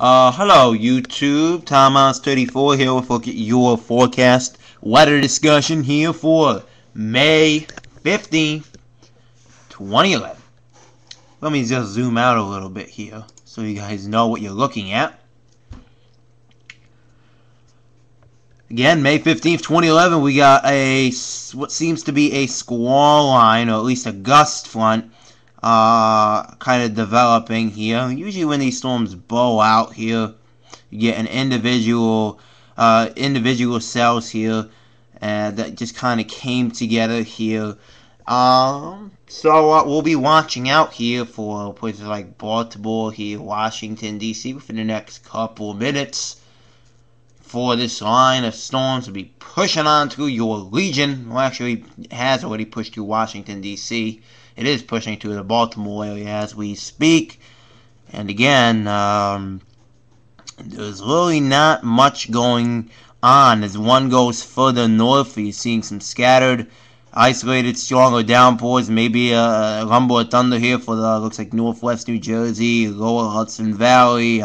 Hello YouTube, Thomas34 here with a look at your forecast weather discussion here for May 15th, 2011. Let me just zoom out a little bit here so you guys know what you're looking at. Again, May 15th, 2011, we got what seems to be a squall line, or at least a gust front, kind of developing here. Usually when these storms bow out here, you get an individual cells here that just kind of came together here. So we'll be watching out here for places like Baltimore here, Washington, D.C. within the next couple of minutes for this line of storms to be pushing on through your region. Well, actually, it has already pushed through Washington, D.C. It is pushing through the Baltimore area as we speak. And again, there's really not much going on. As one goes further north, you're seeing some scattered, isolated, stronger downpours. Maybe a rumble of thunder here for the, looks like northwest New Jersey, lower Hudson Valley,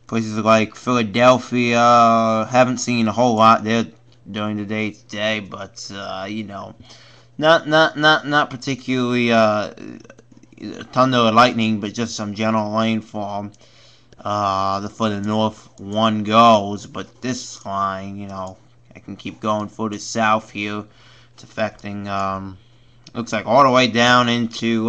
places like Philadelphia. Haven't seen a whole lot there during the day today, but you know, not particularly thunder or lightning, but just some general rainfall. The further north one goes, but this line, you know, I can keep going further south here. It's affecting, looks like all the way down into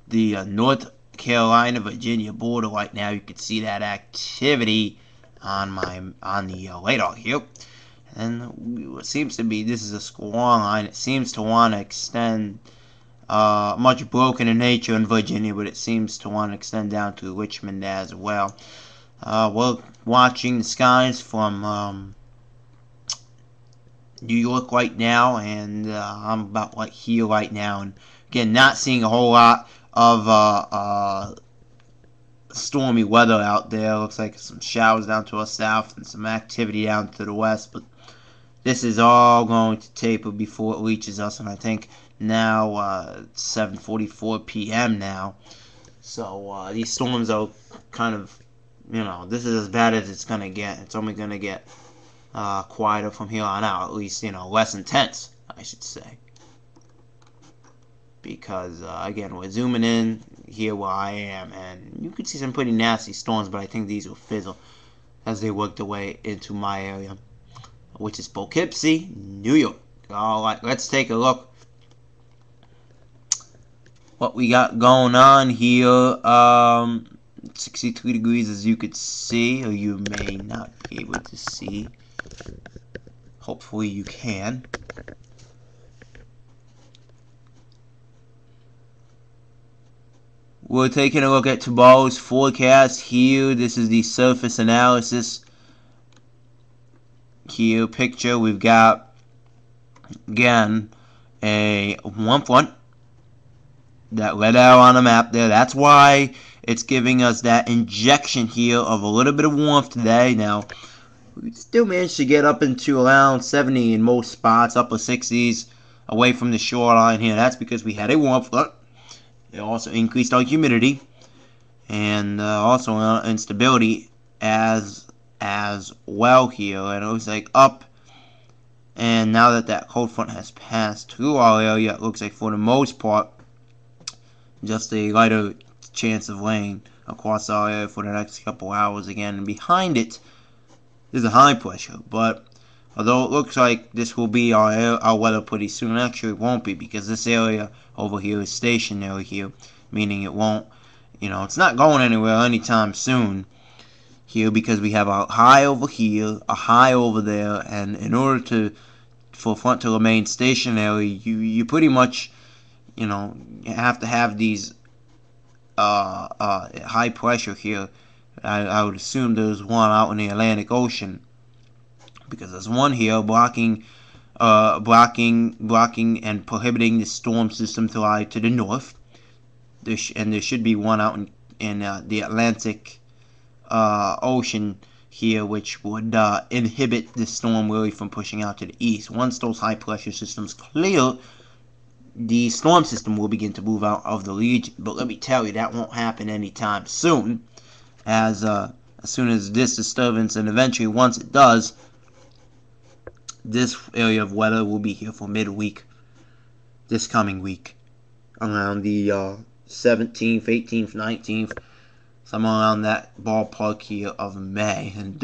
the North Carolina, Virginia border right now. You can see that activity on the radar here. And what seems to be, this is a squall line. It seems to want to extend, much broken in nature in Virginia, but it seems to want to extend down to Richmond as well. We're watching the skies from New York right now, and I'm about right here right now. And again, not seeing a whole lot of stormy weather out there. Looks like some showers down to our south and some activity down to the west, but this is all going to taper before it reaches us. And I think now it's 7:44 p.m. now, so these storms are kind of, you know, this is as bad as it's gonna get. It's only gonna get quieter from here on out, at least, you know, less intense, I should say, because again, we're zooming in here where I am, and you can see some pretty nasty storms, but I think these will fizzle as they work their way into my area, which is Poughkeepsie, New York. Alright, let's take a look what we got going on here. 63 degrees, as you could see, or you may not be able to see. Hopefully you can. We're taking a look at tomorrow's forecast here. This is the surface analysis here picture. We've got, again, a warm front, that red arrow on the map there. That's why it's giving us that injection here of a little bit of warmth today. Now, we still managed to get up into around 70 in most spots, upper 60s, away from the shoreline here. That's because we had a warm front. It also increased our humidity and also instability as well here. And it looks like up. And now that that cold front has passed through our area, it looks like for the most part, just a lighter chance of rain across our area for the next couple hours again. And behind it is a high pressure, but although it looks like this will be our weather pretty soon, actually it won't be, because this area over here is stationary here, meaning it won't, you know, it's not going anywhere anytime soon here, because we have a high over here, a high over there, and in order for front to remain stationary, you pretty much, you know, you have to have these high pressure here. I would assume there's one out in the Atlantic Ocean, because there's one here blocking and prohibiting the storm system to lie to the north. And there should be one out in the Atlantic Ocean here, which would inhibit the storm really from pushing out to the east. Once those high pressure systems clear, the storm system will begin to move out of the region. But let me tell you, that won't happen anytime soon, as as soon as this disturbance, and eventually once it does, this area of weather will be here for midweek, this coming week, around the 17th, 18th, 19th, somewhere around that ballpark here of May. And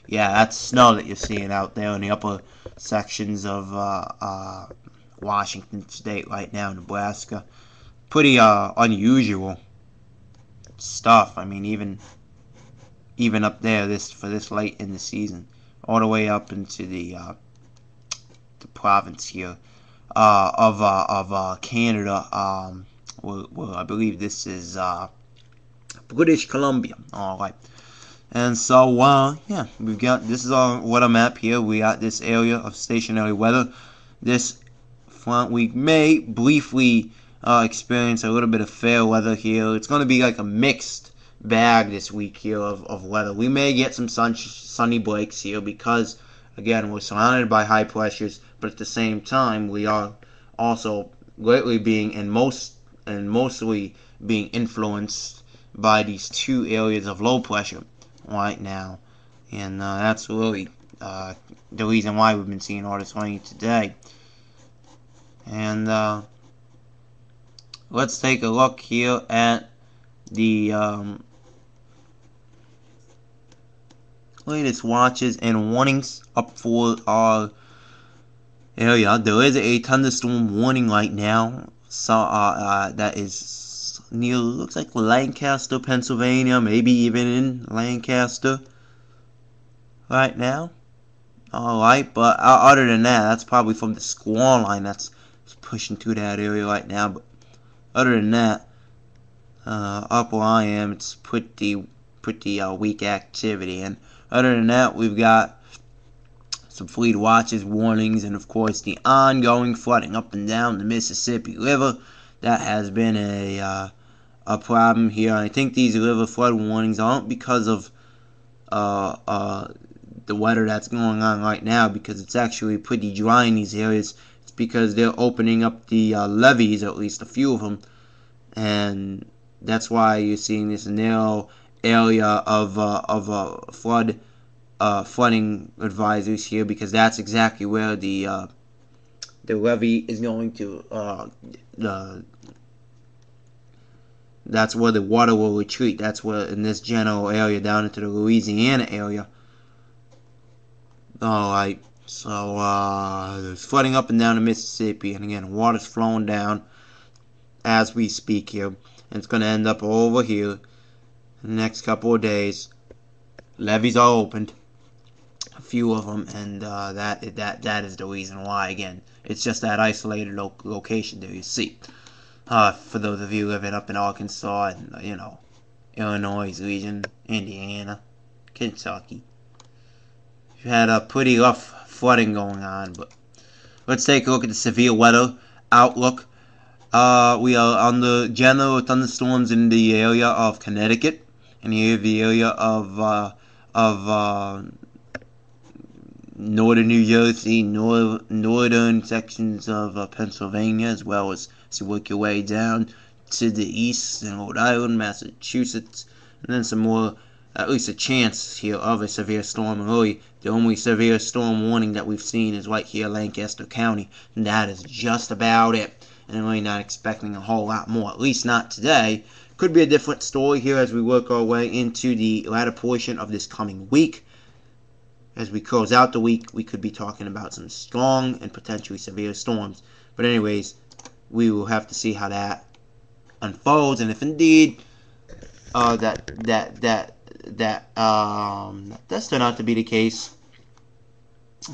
yeah, that's snow that you're seeing out there in the upper sections of Washington State right now, Nebraska. Pretty unusual stuff. I mean, even up there, for this late in the season, all the way up into the province here of Canada. Well, I believe this is British Columbia. All right. And so, yeah, we've got, this is our weather map here. We got this area of stationary weather. This front, we may briefly experience a little bit of fair weather here. It's going to be like a mixed bag this week here of weather. We may get some sunny breaks here because, again, we're surrounded by high pressures, but at the same time, we are also greatly being and mostly being influenced by these two areas of low pressure right now, and that's really the reason why we've been seeing all this rain today. And let's take a look here at the latest watches and warnings up for our area. There is a thunderstorm warning right now, so that is near, looks like Lancaster, Pennsylvania, maybe even in Lancaster right now. Alright, but other than that, that's probably from the squall line that's pushing through that area right now. But other than that, up where I am, it's pretty weak activity. And other than that, we've got some fleet watches, warnings, and of course the ongoing flooding up and down the Mississippi River. That has been a problem here. I think these river flood warnings aren't because of the weather that's going on right now, because it's actually pretty dry in these areas. It's because they're opening up the levees, at least a few of them, and that's why you're seeing this narrow area of flooding advisories here, because that's exactly where the levee is going to that's where the water will retreat. That's where, in this general area down into the Louisiana area. Alright, so there's flooding up and down the Mississippi, and again, water's flowing down as we speak here, and it's going to end up over here in the next couple of days. Levees are opened, a few of them, and that is the reason why. Again, it's just that isolated location there you see. For those of you living up in Arkansas and Illinois region, Indiana, Kentucky, you had a pretty rough flooding going on. But let's take a look at the severe weather outlook. We are on the general thunderstorms in the area of Connecticut, and here the area of northern New Jersey, northern sections of Pennsylvania, as well as you work your way down to the east in Rhode Island, Massachusetts, and then some more, at least a chance here of a severe storm. And really, the only severe storm warning that we've seen is right here, Lancaster County, and that is just about it. And I'm really not expecting a whole lot more, at least not today. Could be a different story here as we work our way into the latter portion of this coming week. As we close out the week, we could be talking about some strong and potentially severe storms. But anyways, we will have to see how that unfolds, and if indeed that does turn out to be the case,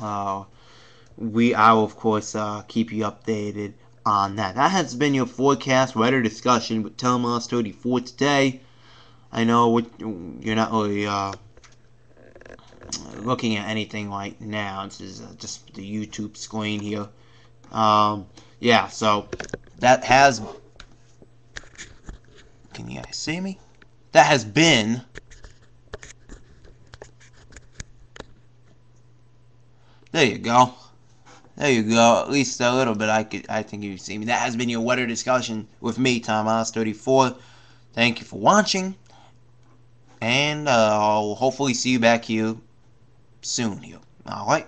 I will of course keep you updated on that. That has been your forecast weather discussion with Telmos 34 today. I know you're not really looking at anything right now. This is just the YouTube screen here. Yeah, so that has, can you guys see me? That has been there you go. There you go. At least a little bit. I think you see me. That has been your weather discussion with me, Tom Oz 34. Thank you for watching. And I'll hopefully see you back here soon here. Alright?